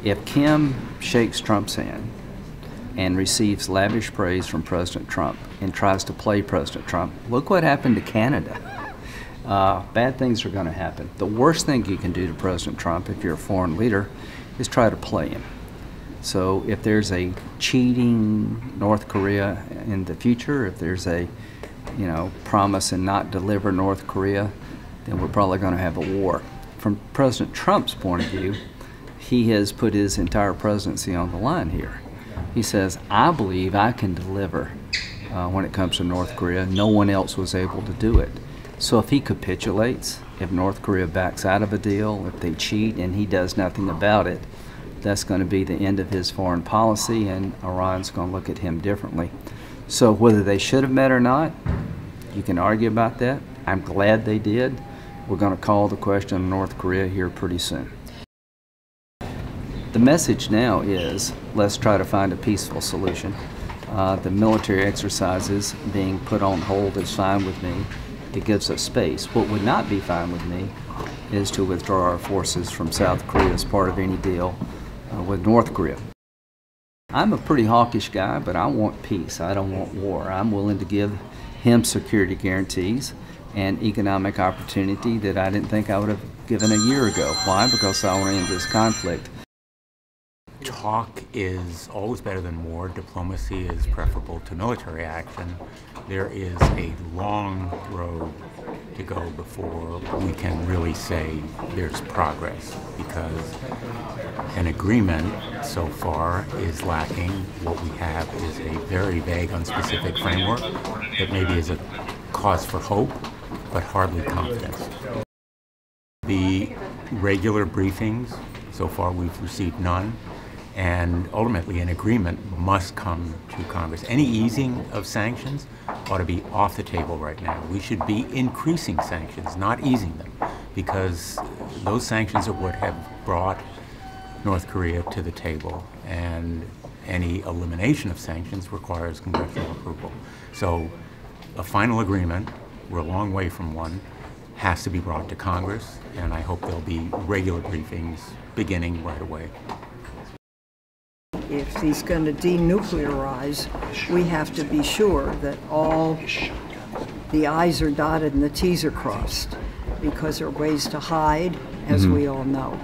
If Kim shakes Trump's hand and receives lavish praise from President Trump and tries to play President Trump, look what happened to Canada. Bad things are going to happen. The worst thing you can do to President Trump if you're a foreign leader is try to play him. So if there's a cheating North Korea in the future, if there's a promise and not deliver North Korea, then we're probably going to have a war. From President Trump's point of view, he has put his entire presidency on the line here. He says, I believe I can deliver when it comes to North Korea. No one else was able to do it. So if he capitulates, if North Korea backs out of a deal, if they cheat and he does nothing about it, that's going to be the end of his foreign policy, and Iran's going to look at him differently. So whether they should have met or not, you can argue about that. I'm glad they did. We're going to call the question of North Korea here pretty soon. The message now is, let's try to find a peaceful solution. The military exercises being put on hold is fine with me. It gives us space. What would not be fine with me is to withdraw our forces from South Korea as part of any deal with North Korea. I'm a pretty hawkish guy, but I want peace. I don't want war. I'm willing to give him security guarantees and economic opportunity that I didn't think I would have given a year ago. Why? Because I want to end this conflict. Talk is always better than war. Diplomacy is preferable to military action. There is a long road to go before we can really say there's progress, because an agreement so far is lacking. What we have is a very vague, unspecific framework that maybe is a cause for hope, but hardly confidence. The regular briefings, so far we've received none. And ultimately, an agreement must come to Congress. Any easing of sanctions ought to be off the table right now. We should be increasing sanctions, not easing them, because those sanctions are what have brought North Korea to the table, and any elimination of sanctions requires congressional approval. So a final agreement, we're a long way from one, has to be brought to Congress, and I hope there'll be regular briefings beginning right away. If he's going to denuclearize, we have to be sure that all the I's are dotted and the T's are crossed, because there are ways to hide, as we all know.